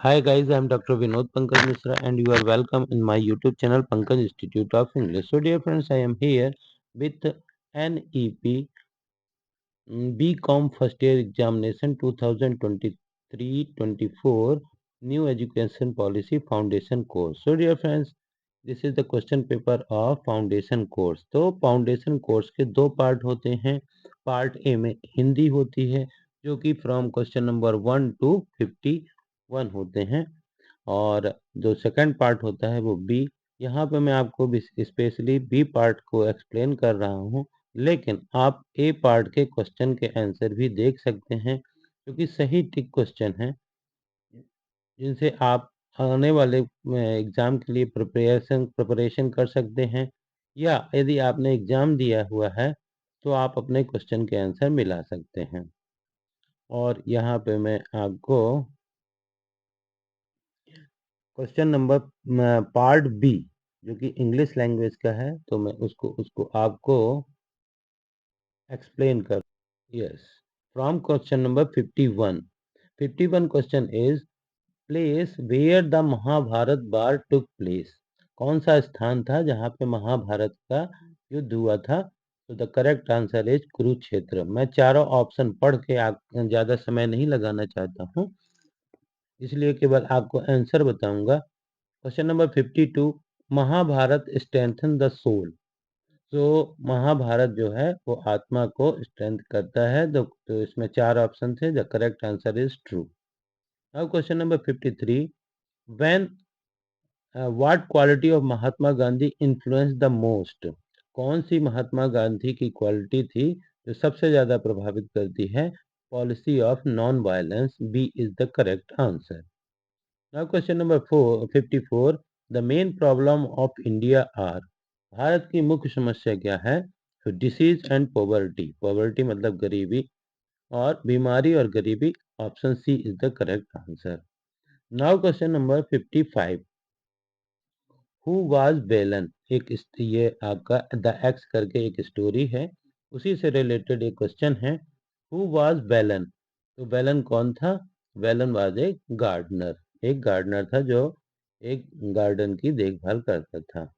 Hi guys, I am Dr. Vinod Pankaj Misra and you are welcome in my YouTube channel Pankaj Institute of English. So dear friends, I am here with NEP BCom first year examination 2023-24 new education policy foundation course. So dear friends, this is the question paper of foundation course. तो foundation course के दो part होते हैं. Part A में हिंदी होती है जो कि फ्रॉम क्वेश्चन नंबर 1 to 51 होते हैं और जो सेकंड पार्ट होता है वो बी. यहाँ पे मैं आपको स्पेशली बी पार्ट को एक्सप्लेन कर रहा हूँ, लेकिन आप ए पार्ट के क्वेश्चन के आंसर भी देख सकते हैं क्योंकि सही टिक क्वेश्चन हैं जिनसे आप आने वाले एग्जाम के लिए प्रिपरेशन कर सकते हैं, या यदि आपने एग्जाम दिया हुआ है तो आप अपने क्वेश्चन के आंसर मिला सकते हैं. और यहाँ पे मैं आपको क्वेश्चन नंबर पार्ट बी जो कि इंग्लिश लैंग्वेज का है तो मैं उसको आपको एक्सप्लेन कर. Yes, from question number 51 question is place where the Mahabharata war took place. कौन सा स्थान था जहाँ पे महाभारत का युद्ध हुआ था? तो the correct answer is Kurukshetra. मैं चारों ऑप्शन पढ़ के ज़्यादा समय नहीं लगाना चाहता हूँ, इसलिए केवल आपको आंसर बताऊंगा. Question number 52, Mahabharata strengthen the soul. तो महाभारत जो है वो आत्मा को स्ट्रेंथ करता है. तो इसमें चार ऑप्शन थे. The correct answer is true. Now question number 53, when what quality of Mahatma Gandhi influence the most. कौन सी महात्मा गांधी की क्वालिटी थी जो सबसे ज्यादा प्रभावित करती है? Policy of non violence. B is the correct answer. Now question number 54, the main problem of India are. Bharat की मुख्य समस्या क्या है? तो डिसीज एंड पॉवर्टी. पॉवर्टी मतलब गरीबी और बीमारी और गरीबी. Option C is the correct answer. Now question number 55, who was बेलन. ये आपका द एक्स करके एक स्टोरी है, उसी से रिलेटेड एक क्वेश्चन है. हु वाज बेलन. तो बेलन कौन था? बेलन वाज ए गार्डनर. एक गार्डनर था जो एक गार्डन की देखभाल करता था.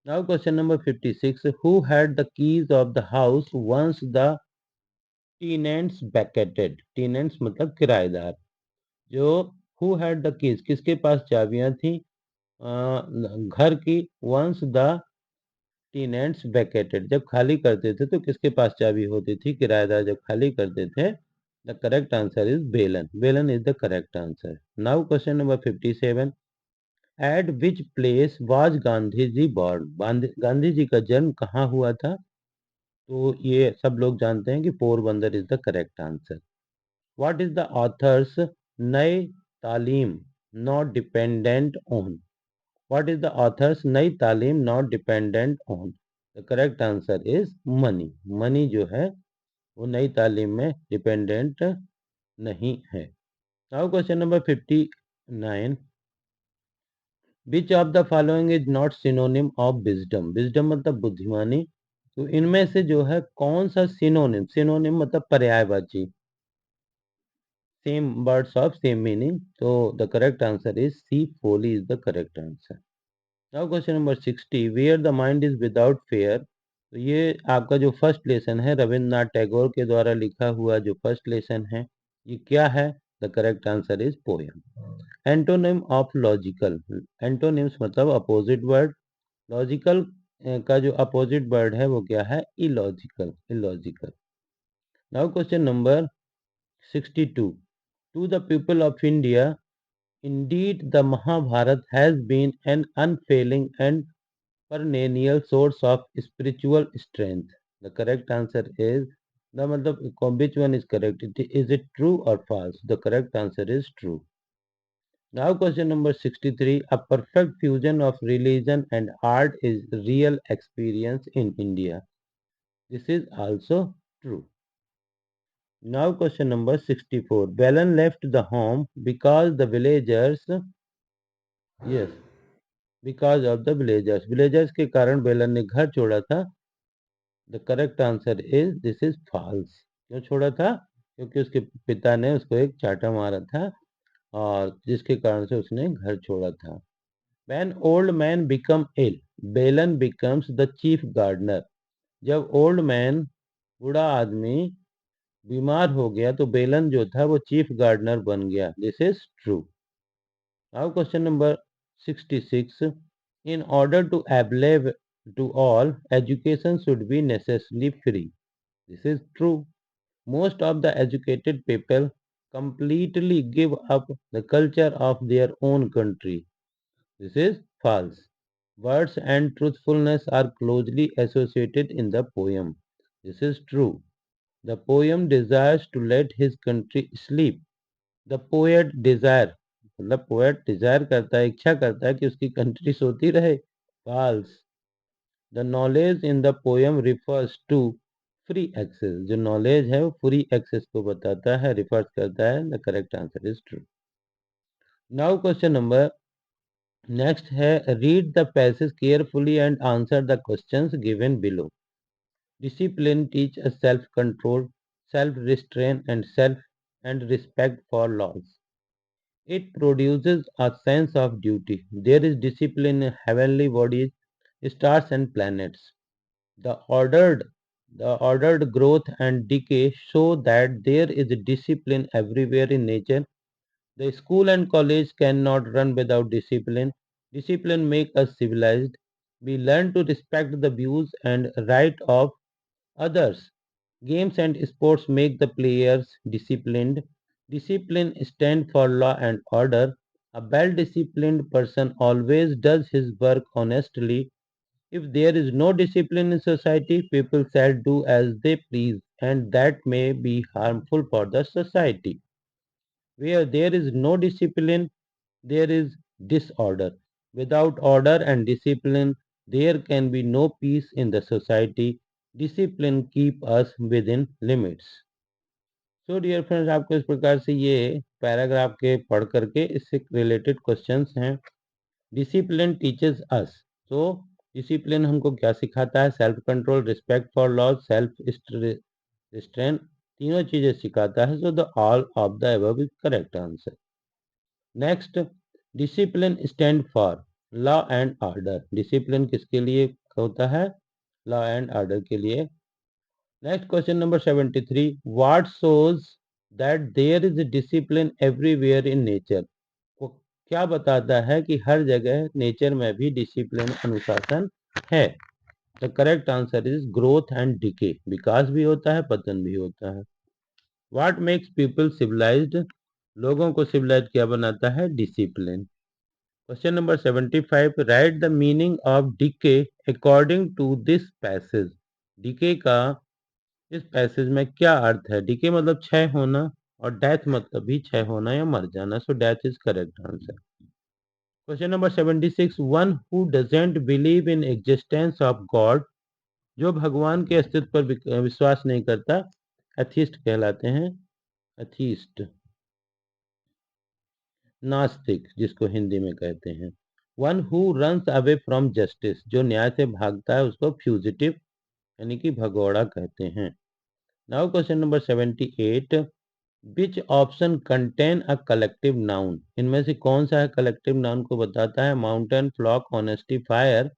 Now question number 56, who had the keys of the house once the tenants vacated. Tenants मतलब किराएदार. जो हु हैड द कीज, किसके पास चाबियां थी घर की? वंस द टेनेंट्स वैकेटेड, जब खाली करते थे तो किसके पास चाबी होती थी? किराएदार जब खाली करते थे. द करेक्ट आंसर इज बेलन. बेलन is the correct answer. Now question number 57, at which place was Gandhi ji born. Gandhi ji का जन्म कहाँ हुआ था? तो ये सब लोग जानते हैं कि Porbandar is the correct answer. What is the author's नए तालीम not dependent on. What is the author's नई तालीम not dependent on. The correct answer is money. Money जो है वो नई तालीम में डिपेंडेंट नहीं है. Now question number 59, which of the following is not synonym of wisdom. Wisdom मतलब बुद्धिमानी. तो इनमें से जो है कौन सा सिनोनिम, सिनोनिम मतलब पर्यायवाची, same words of same meaning. तो the correct answer is C, folly is the correct answer. Now question number 60, where the mind is without fear. तो ये आपका जो फर्स्ट लेसन है रविंद्रनाथ टैगोर के द्वारा लिखा हुआ जो फर्स्ट लेसन है, ये क्या है? The correct answer is poem. Antonym of logical. Antonyms मतलब अपोजिट वर्ड. लॉजिकल का जो अपोजिट वर्ड है वो क्या है? Illogical. Illogical. Now question number 62, to the people of India indeed the Mahabharata has been an unfailing and perennial source of spiritual strength. The correct answer is the matlab which one is correct? Is it true or false? The correct answer is true. Now question number 63, a perfect fusion of religion and art is real experience in India. This is also true. Now question number 64, Belan left the home because the villagers, yes, because of the villagers. Villagers के कारण बेलन ने घर छोड़ा था. The correct answer is this is false. क्यों छोड़ा था? क्योंकि उसके पिता ने उसको एक चाटा मारा था. और जिसके कारण से उसने घर छोड़ा था। When old man become ill, Balan becomes the chief gardener. जब ओल्ड मैन, बूढ़ा आदमी बीमार हो गया तो बेलन जो था वो चीफ गार्डनर बन गया। This is true. Now question number 66। In order to available to all, education should be necessarily free. This is true. Most of the educated people completely give up the culture of their own country. This is false. Words and truthfulness are closely associated in the poem. This is true. The poem desires to let his country sleep. The poet desire, मतलब poet Dzire करता है, इच्छा करता है कि उसकी country सोती रहे। False. The knowledge in the poem refers to free access. जो नॉलेज है वो फ्री एक्सेस को बताता है, रिफर्स करता है। The correct answer is true. Now question number next है, read the passage carefully and answer the questions given below. Discipline teach us self-control, self-restraint, and respect for laws. It produces a sense of duty. There is discipline in heavenly bodies, stars, and planets. The ordered, the ordered growth and decay show that there is discipline everywhere in nature. The school and college cannot run without discipline. Discipline makes us civilized. We learn to respect the views and right of others. Games and sports make the players disciplined. Discipline stands for law and order. A well-disciplined person always does his work honestly. If there is no discipline in society, people shall do as they please, and that may be harmful for the society. Where there is no discipline, there is disorder. Without order and discipline, there can be no peace in the society. Discipline keep us within limits. So dear friends, आपको इस प्रकार से ये paragraph के पढ़ करके इससे related questions हैं। Discipline teaches us. तो डिसिप्लिन हमको क्या सिखाता है? Self control, respect for law, self restraint, तीनों चीजें सिखाता है। So the all of the above is correct answer. Next, discipline stand for law and order. Discipline किसके लिए होता है? लॉ एंड ऑर्डर के लिए। Next question number 73। What shows that there is discipline everywhere in nature. वो क्या बताता है कि हर जगह नेचर में भी डिसिप्लिन, अनुशासन है? The correct answer is growth and decay. विकास भी होता है, पतन भी होता है। What makes people civilized. लोगों को सिविलाइज क्या बनाता है? Discipline. Question number 75। Write the meaning of decay according to this passage. Decay का इस पैसेज में क्या अर्थ है? डीके मतलब क्षय होना, और डेथ मतलब भी क्षय होना या मर जाना। So death is correct answer. Question number 76। One who doesn't believe in existence of god. जो भगवान के अस्तित्व पर विश्वास नहीं करता, एथिस्ट कहलाते हैं। एथिस्ट, नास्तिक जिसको हिंदी में कहते हैं। One who runs away from justice. जो न्याय से भागता है उसको फ्यूजिटिव यानी कि भगौड़ा कहते हैं। Now question number 78। Which option contain a collective noun. इनमें से कौन सा है कलेक्टिव नाउन को बताता है? Mountain, flock, honesty, fire.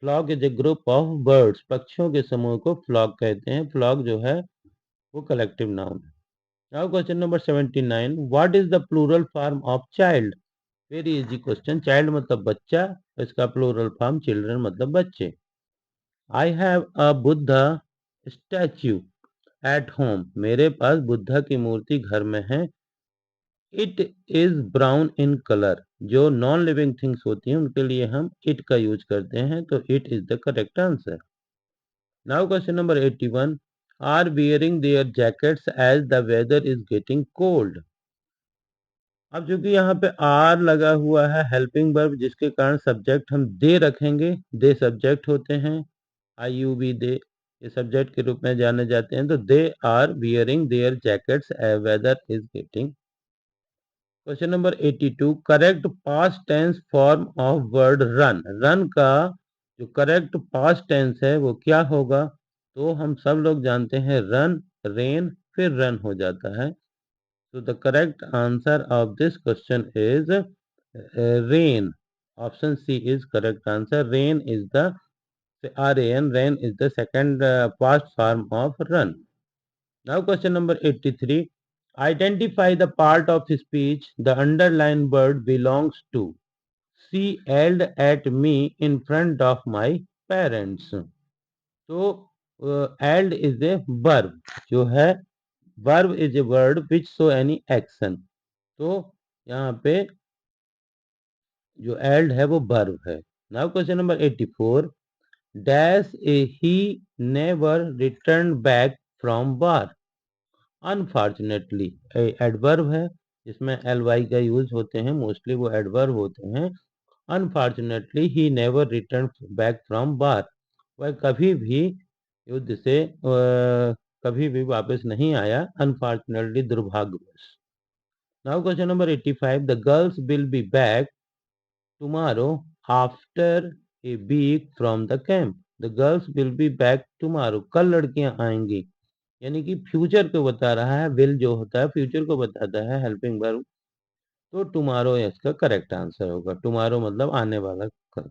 Flock is a group of birds. पक्षियों के समूह को फ्लॉक कहते हैं। फ्लॉक जो है वो कलेक्टिव नाउन है। Now question number 79। What is the plural form of child. Very easy question. Child मतलब बच्चा, इसका प्लूरल फॉर्म चिल्ड्रन मतलब बच्चे। I have a Buddha statue at home. मेरे पास बुद्धा की मूर्ति घर में है। It is brown in colour. जो नॉन लिविंग थिंग्स होती हैं उनके लिए हम इट का यूज करते हैं, तो it is the correct answer. Now question number 81। Are wearing their jackets as the weather is getting cold. अब चूंकि यहाँ पे आर लगा हुआ है हेल्पिंग वर्ब, जिसके कारण सब्जेक्ट हम दे रखेंगे। दे सब्जेक्ट होते हैं, आई यू बी दे ये सब्जेक्ट के रूप में जाने जाते हैं। तो they are wearing their jackets as weather is getting. Question number 82। Correct past tense form of word run. Run का जो करेक्ट पास्ट टेंस है वो क्या होगा? तो हम सब लोग जानते हैं रन, रेन, फिर रन हो जाता है। So the correct answer of this question is rain. Option C is correct answer. Rain is the RAN. Rain is the second past form of run. Now question number 83. Identify the part of speech the underlined word belongs to. She yelled at me in front of my parents. तो yelled is a verb जो है verb is a word which show any action. तो यहाँ पे जो yelled है वो verb है. Now question number 84. Dash he never returned back from war. Unfortunately adverb है जिसमें ly का यूज होते हैं, मोस्टली वो एडवर्ब होते हैं. Unfortunately he never return back from war. वह कभी भी युद्ध से कभी भी वापस नहीं आया. अनफॉर्चुनेटली दुर्भाग्यवश. Now question number 85. The girls will be back tomorrow after a week from the camp. The girls will be back tomorrow. कल लड़कियां आएंगी. यानी कि फ्यूचर को बता रहा है. विल जो होता है फ्यूचर को बताता है हेल्पिंग वर्ब. तो टुमारो इसका करेक्ट आंसर होगा. टुमारो मतलब आने वाला कल.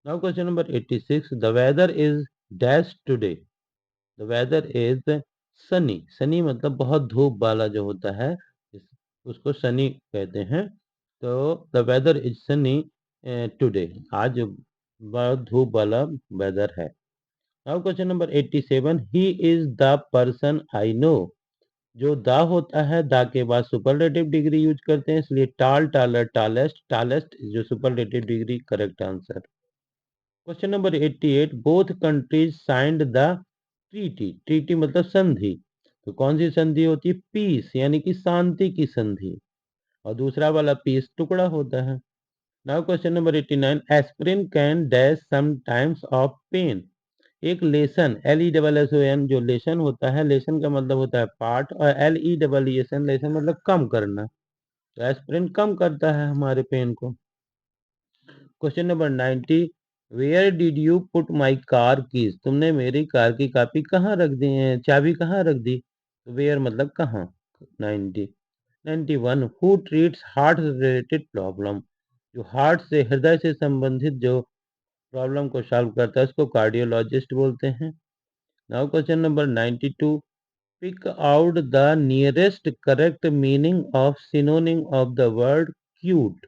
Now question number 86. The weather is dash today. The weather is sunny. Sunny मतलब बहुत धूप वाला जो होता है उसको सनी कहते हैं. तो the weather is sunny today. आज बहुत धूप वाला वेदर है. Now question number 87. He is the person I know. जो द होता है द के बाद सुपरलेटिव डिग्री यूज करते हैं, इसलिए टाल, टालर, टालेस्ट. टालेस्ट जो superlative degree correct answer. Question number 88. Both countries signed the treaty. Treaty मतलब संधि. तो कौन सी संधि होती है? पीस यानी कि शांति की संधि. और दूसरा वाला पीस टुकड़ा होता है. Now question number 89. Aspirin can dash some times of pain. एक लेसन LESSON जो लेसन होता है, लेसन का मतलब होता है पार्ट, और LESSON लेसन मतलब कम करना. तो एस्पिरिन कम करता है हमारे पेन को. Question number 90. Where did you put my car keys. तुमने मेरी कार की कापी कहाँ रख दी है, चाबी कहाँ रख दी. तो वेयर मतलब कहाँ. 90. 91. Who treats heart related problem. जो हार्ट से, हृदय से संबंधित जो प्रॉब्लम को सॉल्व करता है उसको कार्डियोलॉजिस्ट बोलते हैं. Now question number 92. Pick out the nearest correct meaning of synonym of the word cute.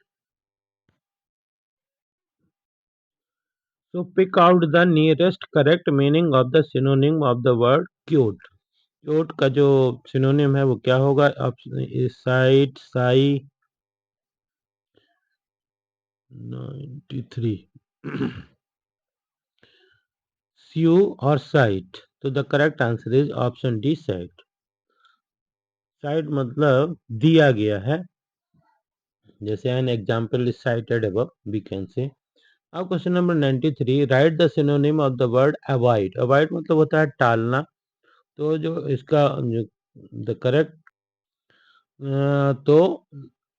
So pick out the nearest correct meaning of the synonym of the word cute. Cute का जो synonym है वो क्या होगा? Site Sai 93 स्यू और cite. तो the correct answer is option D cite. Cite मतलब दिया गया है. जैसे an example is cited above we can say. अब question number 93. Write the synonym of the word avoid. Avoid मतलब होता है टालना. तो जो इसका द करेक्ट तो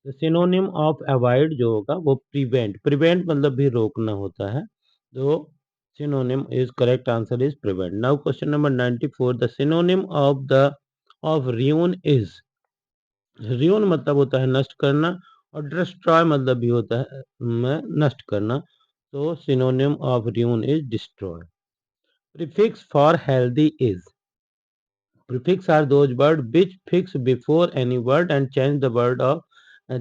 सिनोनिम ऑफ अवॉइड जो होगा वो प्रिवेंट. प्रिवेंट मतलब भी रोकना होता है. तो synonym is correct answer is prevent. Now question number 94. The synonym of ruin is. Ruin मतलब होता है नष्ट करना, और डिस्ट्रॉय मतलब भी होता है नष्ट करना. तो synonym of ruin is destroy. Prefix for healthy is. Prefix are those words which fix before any word and change the word of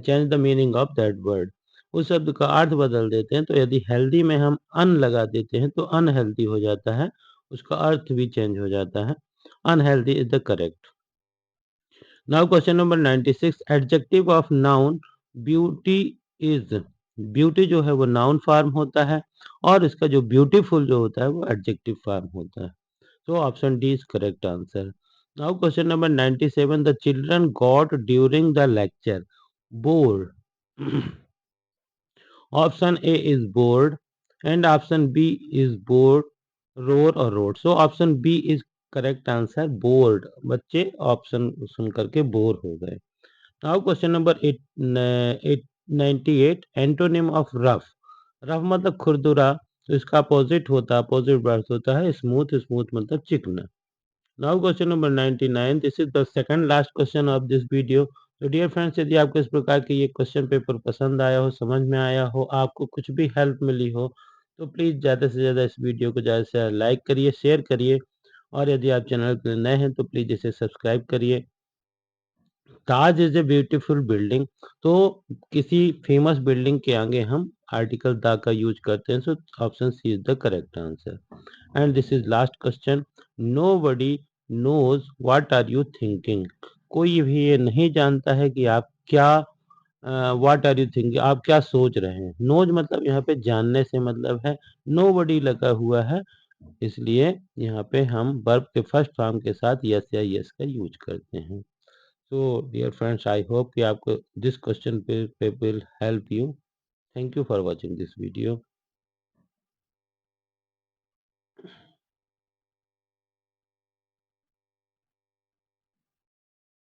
change the meaning of that word. उस शब्द का अर्थ बदल देते हैं. तो यदि हेल्दी में हम अन लगा देते हैं तो अनहेल्दी हो जाता है, उसका अर्थ भी चेंज हो जाता है. Unhealthy is the correct. Now question number 96. Adjective of noun beauty is. Beauty जो है वो नाउन फॉर्म होता है, और इसका जो ब्यूटीफुल जो होता है वो एडजेक्टिव फॉर्म होता है. So option D is correct answer. Now question number 97. The children got during the lecture bored. Option A is bored and option B is bored, roar or road. So option B is correct answer, bored. बच्चे option सुन करके bore हो गए. Now question number 98. Antonym of rough. Rough मतलब खुरदुरा. तो इसका opposite opposite word होता है स्मूथ. स्मूथ मतलब चिकना. Now question number 99. This is the second last question of this video. तो डियर फ्रेंड्स, यदि आपको इस प्रकार के ये क्वेश्चन पेपर पसंद आया हो, समझ में आया हो, आपको कुछ भी हेल्प मिली हो, तो प्लीज़ ज़्यादा से ज़्यादा इस वीडियो को ज़्यादा से ज़्यादा लाइक करिए, शेयर करिए और यदि आप चैनल पे नए हैं तो प्लीज़ इसे सब्सक्राइब करिए। ताज इज़ ए ब्यूटीफुल बिल्डिंग, तो किसी फेमस बिल्डिंग के आगे हम आर्टिकल द का यूज़ करते हैं, so option C is the correct answer. And this is last question, nobody knows what are you thinking? कोई भी ये नहीं जानता है कि आप क्या व्हाट आर यू थिंकिंग, आप क्या सोच रहे हैं? नोज़ मतलब यहाँ पे जानने से मतलब है, नोबडी लगा हुआ है, इसलिए यहाँ पे हम वर्ब के फर्स्ट फॉर्म के साथ यस या यस का यूज़ करते हैं। So dear friends, I hope कि आपको this question will help you. Thank you for watching this video.